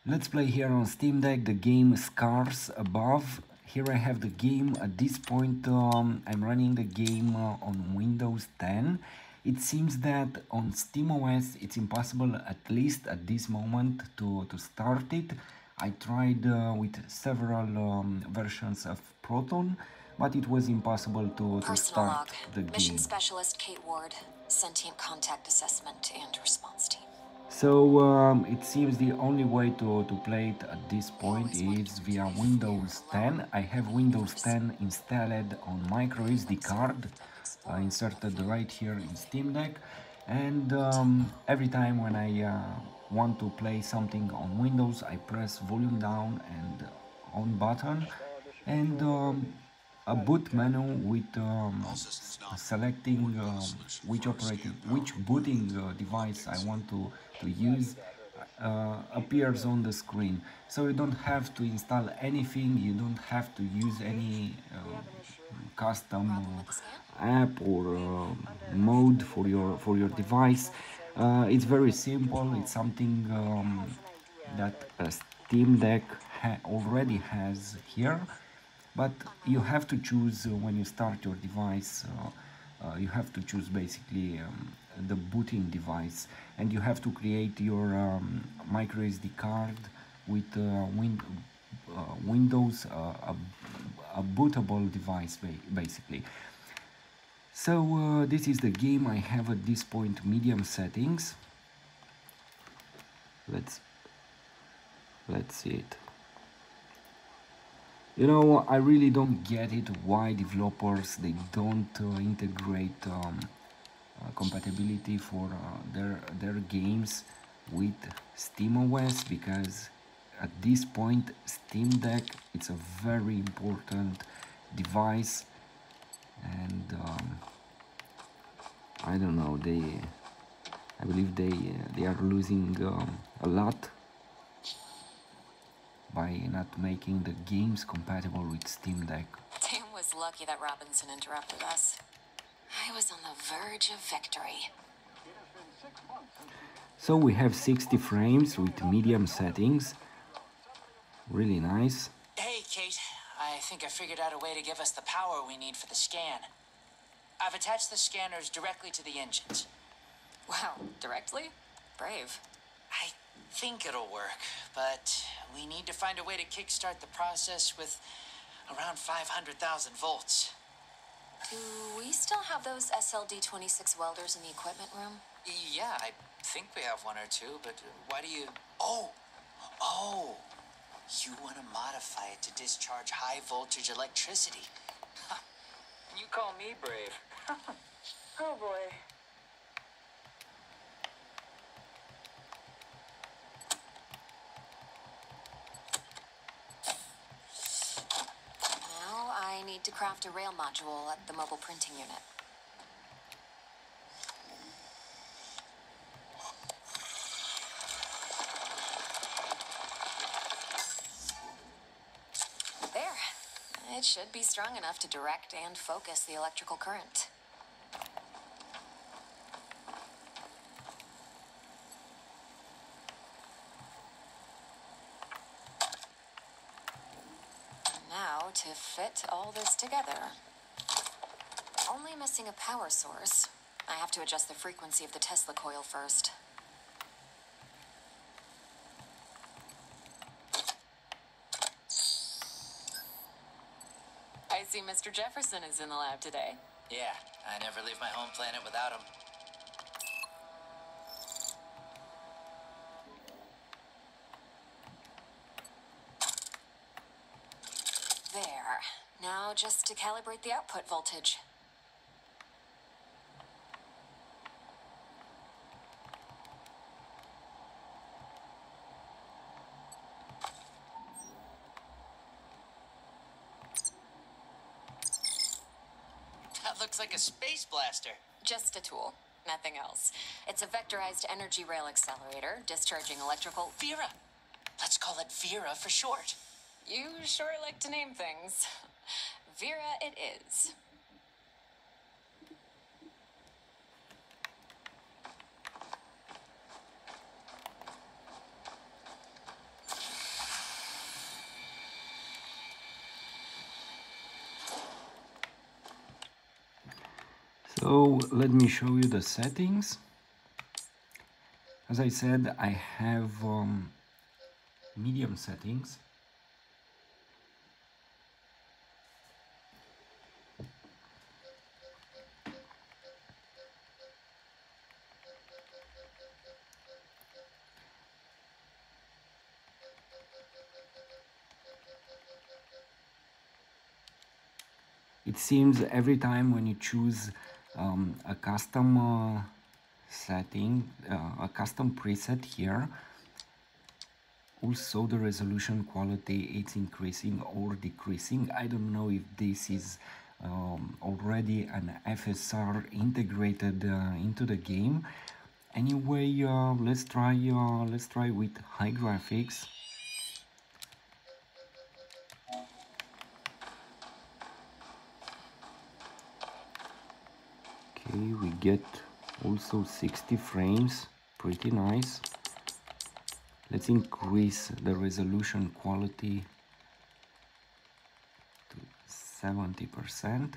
Let's play here on Steam Deck the game Scars Above. Here I have the game. At this point I'm running the game on Windows 10. It seems that on SteamOS it's impossible, at least at this moment, to start it. I tried with several versions of Proton, but it was impossible to Personal start log. the Mission game. Specialist Kate Ward. Sentient Contact Assessment and Response Team. So it seems the only way to play it at this point is via Windows 10. I have Windows 10 installed on micro SD card, inserted right here in Steam Deck, and every time when I want to play something on Windows, I press volume down and on button, and a boot menu with selecting which booting device I want to use appears on the screen. So you don't have to install anything, you don't have to use any custom app or mode for your device. It's very simple. It's something that a Steam Deck already has here, but you have to choose when you start your device. You have to choose basically the booting device, and you have to create your micro SD card with Windows, a bootable device basically. So this is the game. I have at this point medium settings. Let's see it. You know, I really don't get it why developers they don't integrate compatibility for their games with SteamOS, because at this point Steam Deck it's a very important device, and I don't know, I believe they are losing a lot by not making the games compatible with Steam Deck. Tim was lucky that Robinson interrupted us. I was on the verge of victory. So we have 60 frames with medium settings. Really nice. Hey, Kate. I think I figured out a way to give us the power we need for the scan. I've attached the scanners directly to the engines. Wow, directly? Brave. I think it'll work, but we need to find a way to kickstart the process with around 500,000 volts. Do we still have those SLD-26 welders in the equipment room? Yeah, I think we have one or two, but why do you... Oh! You want to modify it to discharge high voltage electricity. You call me brave. Oh boy. Now I need to craft a rail module at the mobile printing unit. There. It should be strong enough to direct and focus the electrical current. Now to fit all this together. Only missing a power source. I have to adjust the frequency of the Tesla coil first. I see Mr. Jefferson is in the lab today. Yeah, I never leave my home planet without him. There. Now just to calibrate the output voltage. That looks like a space blaster. Just a tool, nothing else. It's a vectorized energy rail accelerator, discharging electrical... Vera. Let's call it Vera for short. You sure like to name things. Vera it is. So let me show you the settings. As I said, I have medium settings. It seems every time when you choose a custom setting, a custom preset here, also the resolution quality it's increasing or decreasing. I don't know if this is already an FSR integrated into the game. Anyway, let's try with high graphics. Okay, we get also 60 frames, pretty nice. Let's increase the resolution quality to 70%.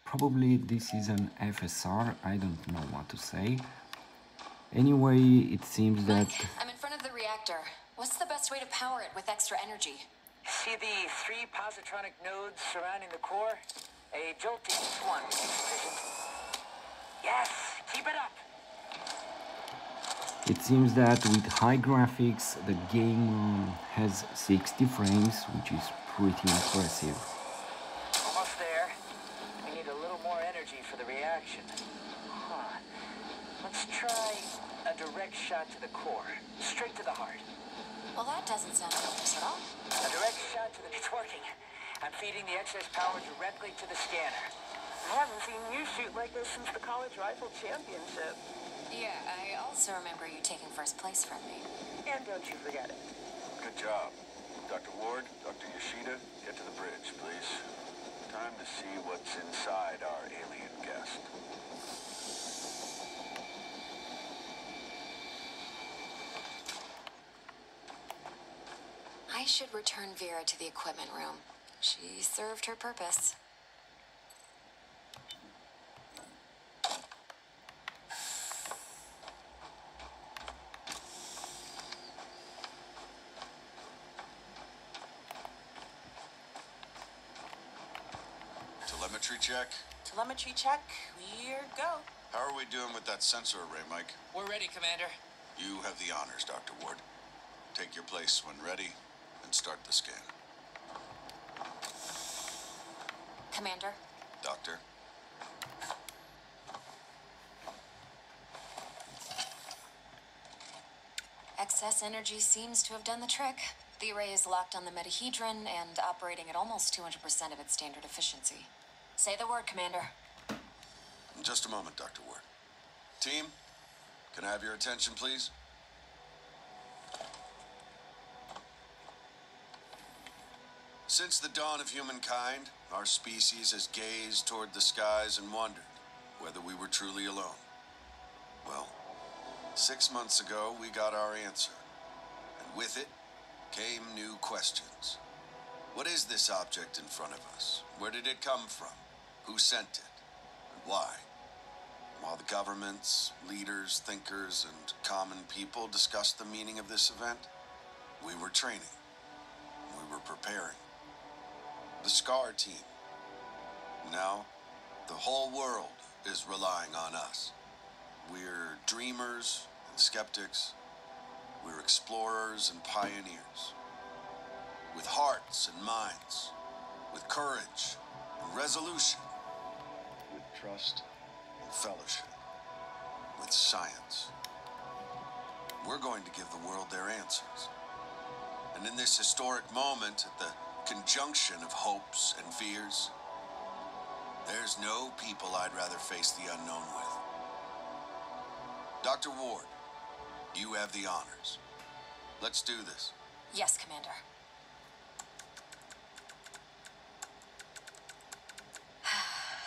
Probably this is an FSR, I don't know what to say. Anyway, it seems that... I'm in front of the reactor. What's the best way to power it with extra energy? See the 3 positronic nodes surrounding the core? A jolting one is sufficient. Yes, keep it up. It seems that with high graphics, the game has 60 frames, which is pretty impressive. Almost there. We need a little more energy for the reaction. Let's try a direct shot to the core, straight to the heart. Well, that doesn't sound dangerous at all. A direct shot to the... It's working. I'm feeding the excess power directly to the scanner. I haven't seen you shoot like this since the College Rifle Championship. Yeah, I also remember you taking first place from me. And don't you forget it. Good job. Dr. Ward, Dr. Yoshida, get to the bridge, please. Time to see what's inside our alien guest. I should return Vera to the equipment room. She served her purpose. Telemetry check? Telemetry check. Here go. How are we doing with that sensor array, Mike? We're ready, Commander. You have the honors, Dr. Ward. Take your place when ready and start the scan. Commander? Doctor? Excess energy seems to have done the trick. The array is locked on the metahedron and operating at almost 200% of its standard efficiency. Say the word, Commander. In just a moment, Dr. Ward. Team, can I have your attention, please? Since the dawn of humankind, our species has gazed toward the skies and wondered whether we were truly alone. Well, 6 months ago, we got our answer. And with it came new questions. What is this object in front of us? Where did it come from? Who sent it? And why? While the governments, leaders, thinkers, and common people discussed the meaning of this event, we were training. We were preparing. The SCAR team. Now, the whole world is relying on us. We're dreamers and skeptics. We're explorers and pioneers. With hearts and minds. With courage and resolution. With trust and fellowship. With science. We're going to give the world their answers. And in this historic moment, at the conjunction of hopes and fears, there's no people I'd rather face the unknown with. Dr. Ward, you have the honors. Let's do this. Yes, Commander.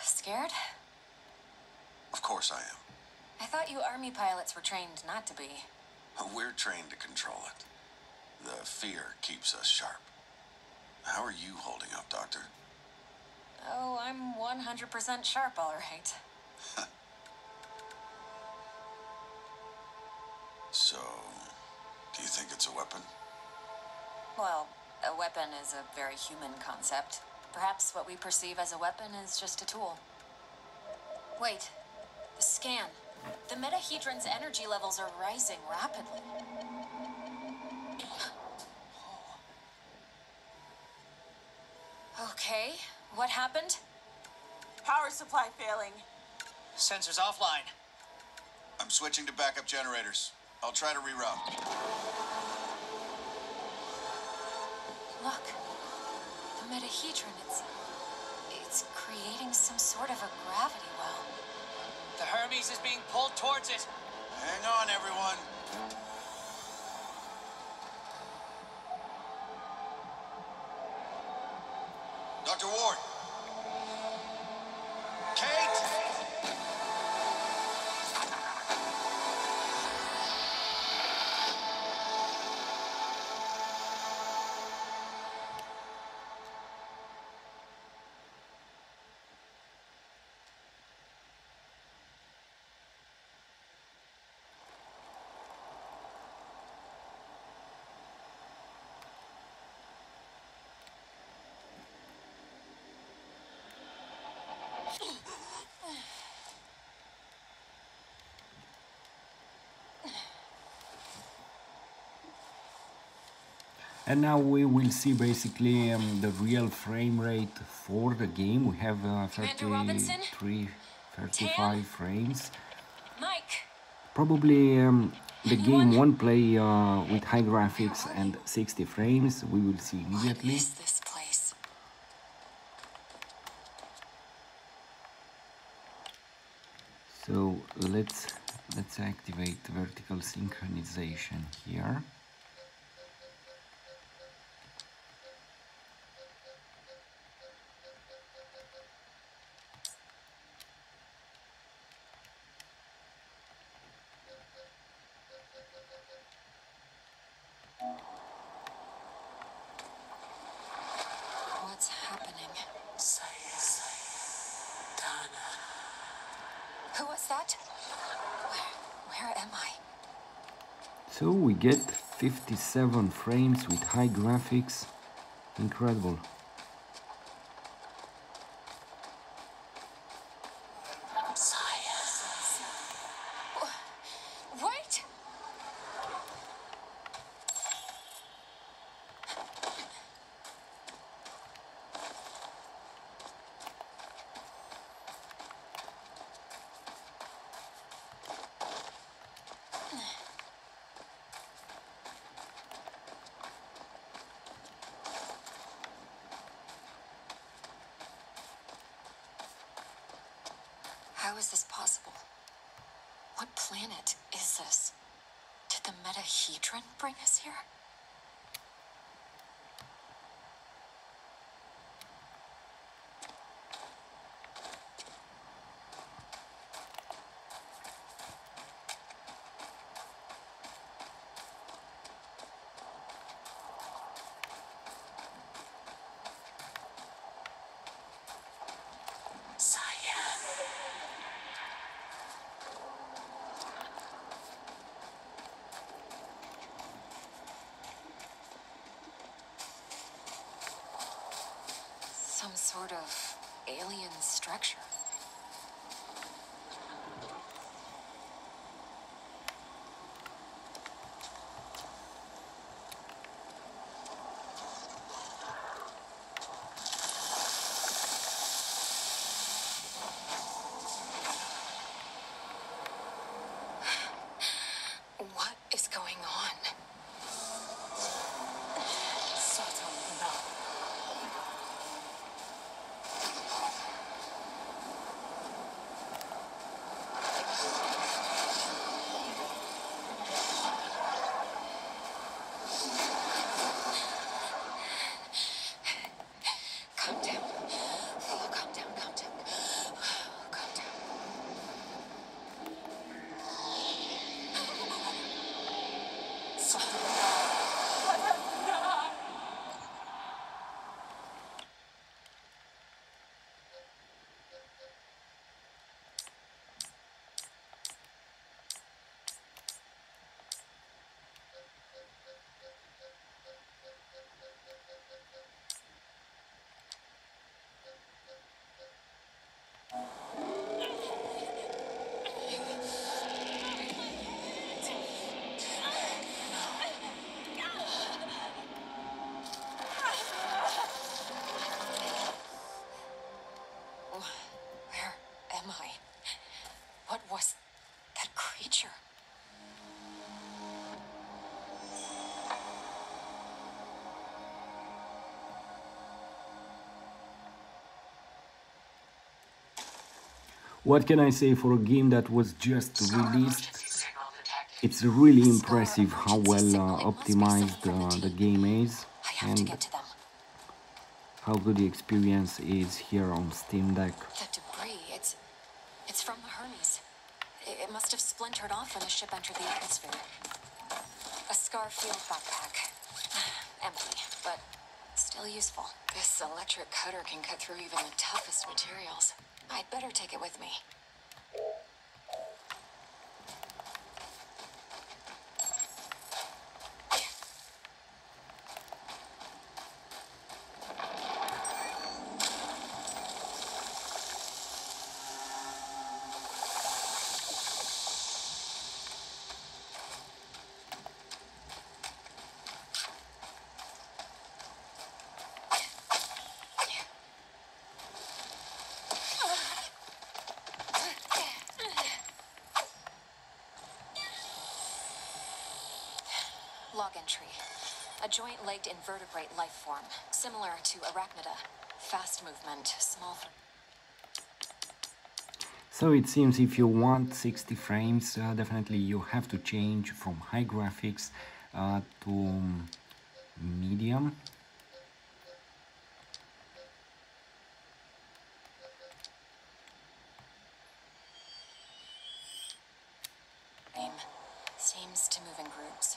Scared? Of course I am. I thought you Army pilots were trained not to be. We're trained to control it. The fear keeps us sharp. How are you holding up, Doctor? Oh, I'm 100% sharp, all right. So, do you think it's a weapon? Well, a weapon is a very human concept. Perhaps what we perceive as a weapon is just a tool. Wait, the scan. The metahedron's energy levels are rising rapidly. Okay, what happened? Power supply failing. Sensors offline. I'm switching to backup generators. I'll try to reroute. Look, the metahedron, it's creating some sort of a gravity well. The Hermes is being pulled towards it. Hang on, everyone. Dr. Ward. Kate! And now we will see basically the real frame rate for the game. We have Commander Robinson? 35 frames. Mike! Probably the game Anyone? won't play with high graphics and 60 frames. We will see What immediately. is this place? So let's activate vertical synchronization here. What's happening? Who was that? Where am I? So we get 57 frames with high graphics. Incredible. Wait! How is this possible? What planet is this? Did the metahedron bring us here? Some sort of alien structure. What is going on? Calm down. Oh, calm down, calm down. Calm down. What can I say for a game that was just released? It's really impressive how well optimized the game is and how good the experience is here on Steam Deck. The debris, it's from the Hermes. It must have splintered off when the ship entered the atmosphere. A Scar field backpack. Empty, but still useful. This electric cutter can cut through even the toughest materials. I'd better take it with me. Log entry. A joint-legged invertebrate life form, similar to Arachnida. Fast movement, small... So it seems if you want 60 frames, definitely you have to change from high graphics to medium. Seems to move in groups.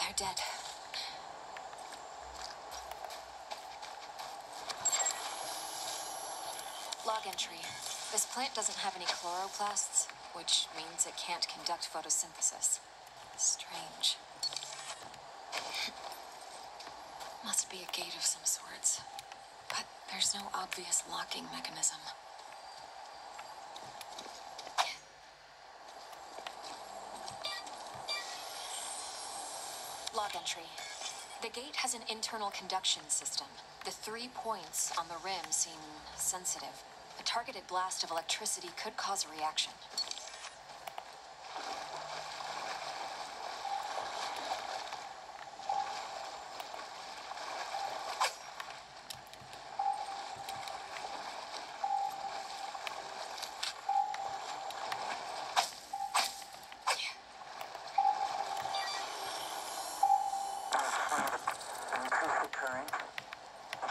They're dead. Log entry. This plant doesn't have any chloroplasts, which means it can't conduct photosynthesis. Strange. Must be a gate of some sorts. But there's no obvious locking mechanism. Log entry. The gate has an internal conduction system. The 3 points on the rim seem sensitive. A targeted blast of electricity could cause a reaction.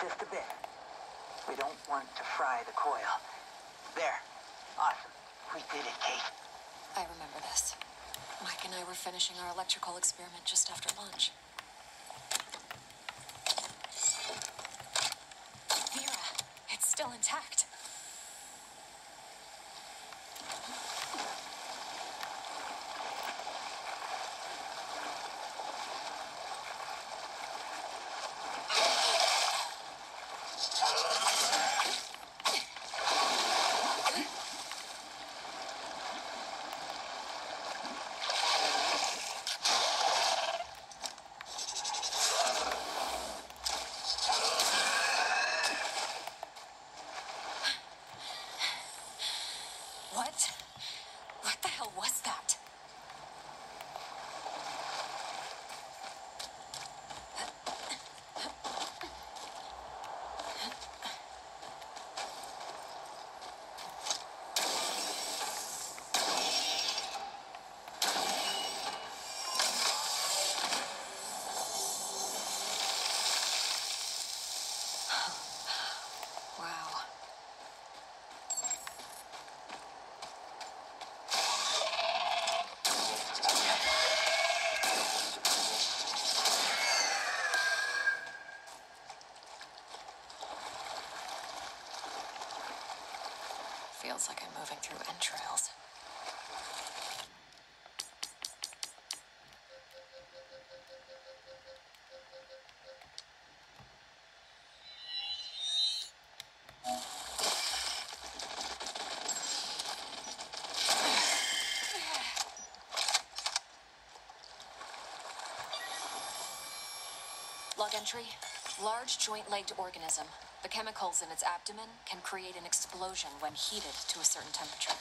Just a bit. We don't want to fry the coil. There. Awesome. We did it, Kate. I remember this. Mike and I were finishing our electrical experiment just after lunch. Vera, it's still intact. What the hell was that? Wow. Feels like I'm moving through entrails. Log entry. Large joint-legged organism. The chemicals in its abdomen can create an explosion when heated to a certain temperature.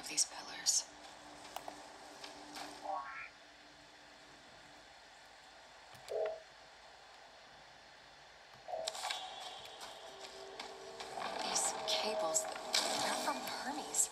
of these pillars. These cables, they're from Hermes.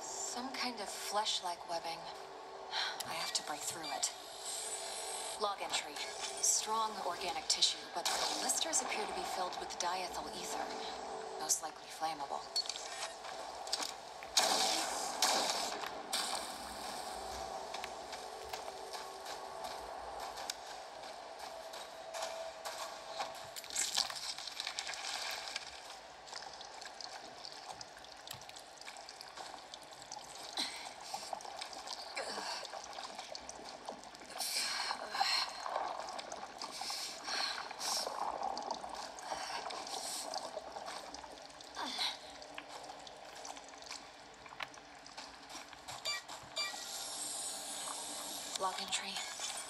Some kind of flesh-like webbing. I have to break through it. Log entry. Strong organic tissue, but the blisters appear to be filled with diethyl ether. Most likely flammable. Log entry.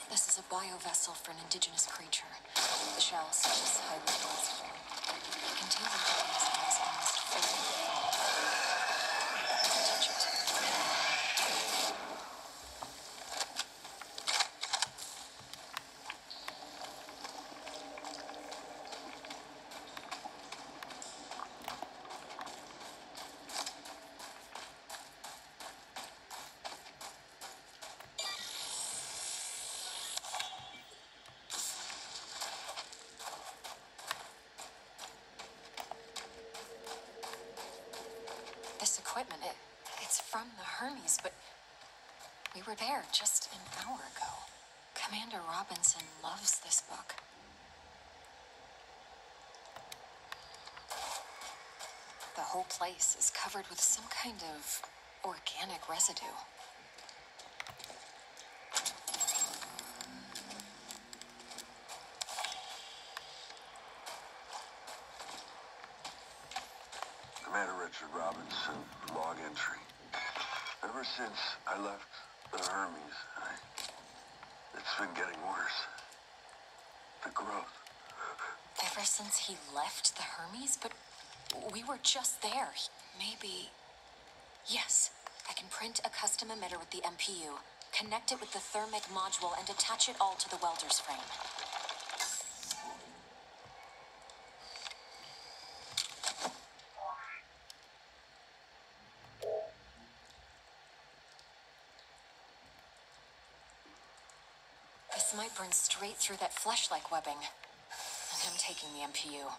This is a biovessel for an indigenous creature. The shell is highly blessed. It contains an organism that is almost fully deformed. Touch it. This equipment, it's from the Hermes, but we were there just an hour ago. Commander Robinson loves this book. The whole place is covered with some kind of organic residue. Commander Richard Robinson, log entry. Ever since I left the Hermes, it's been getting worse. The growth. Ever since he left the Hermes? But we were just there. Maybe... Yes, I can print a custom emitter with the MPU, connect it with the thermic module, and attach it all to the welder's frame. This might burn straight through that flesh-like webbing. And I'm taking the MPU.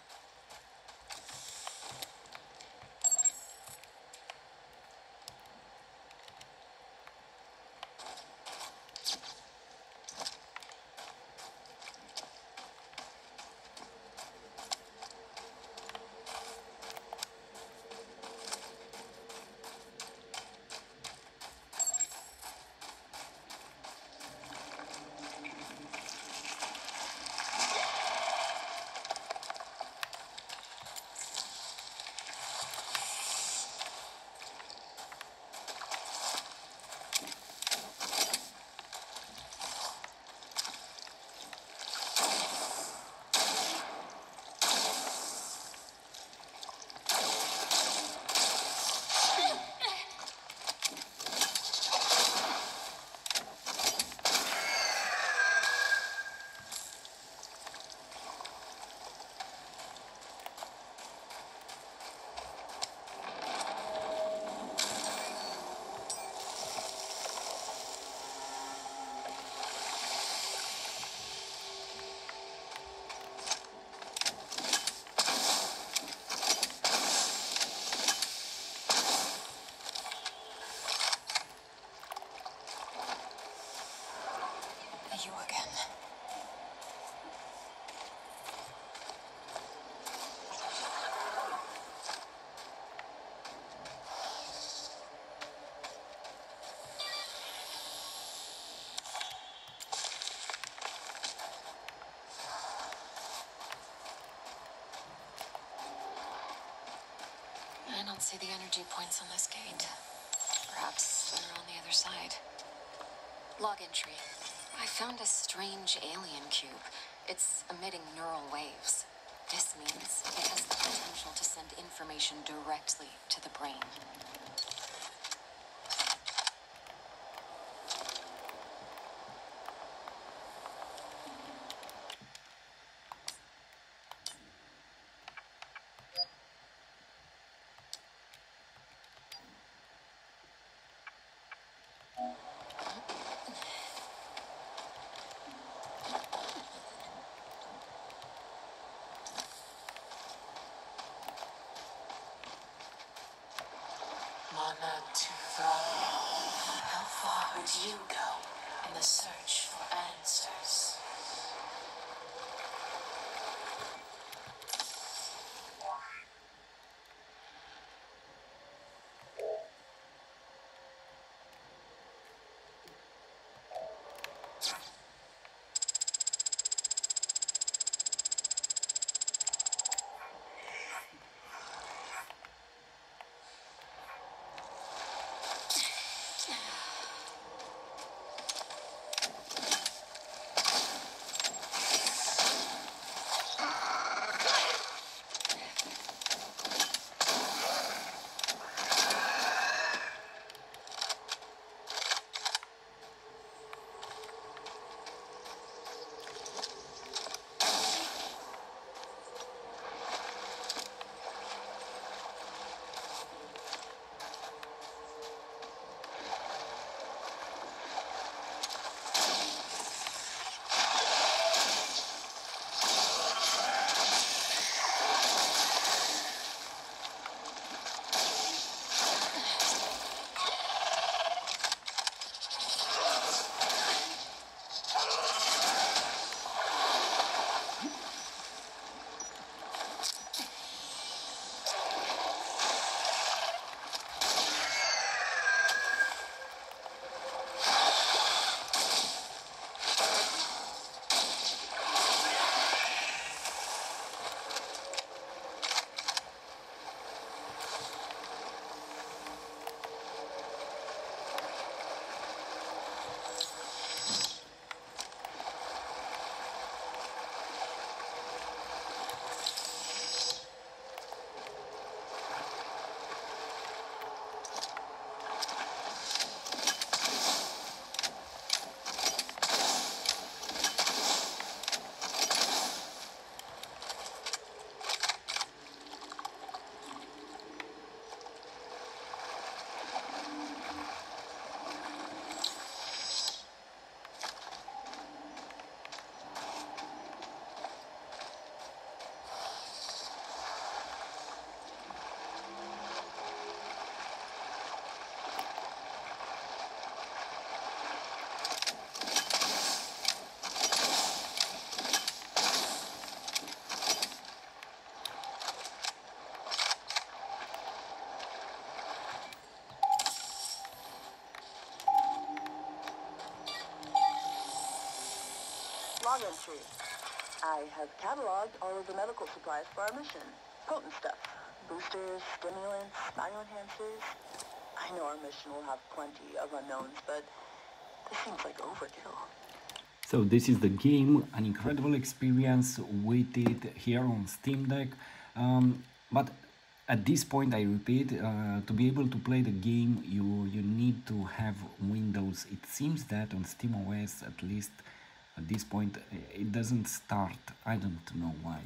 I don't see the energy points on this gate. Perhaps they're on the other side. Log entry. I found a strange alien cube. It's emitting neural waves. This means it has the potential to send information directly to the brain. How far would you go in the search for answers? Log entry. I have cataloged all of the medical supplies for our mission. Potent stuff. Boosters, stimulants, bioenhancers. I know our mission will have plenty of unknowns, but this seems like overkill. So this is the game, an incredible experience with it here on Steam Deck. But at this point, I repeat, to be able to play the game, you need to have Windows. It seems that on SteamOS, at least at this point, it doesn't start. I don't know why.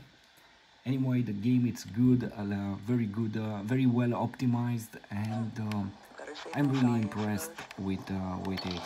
Anyway, the game it's good, very good, very well optimized, and I'm really impressed with it.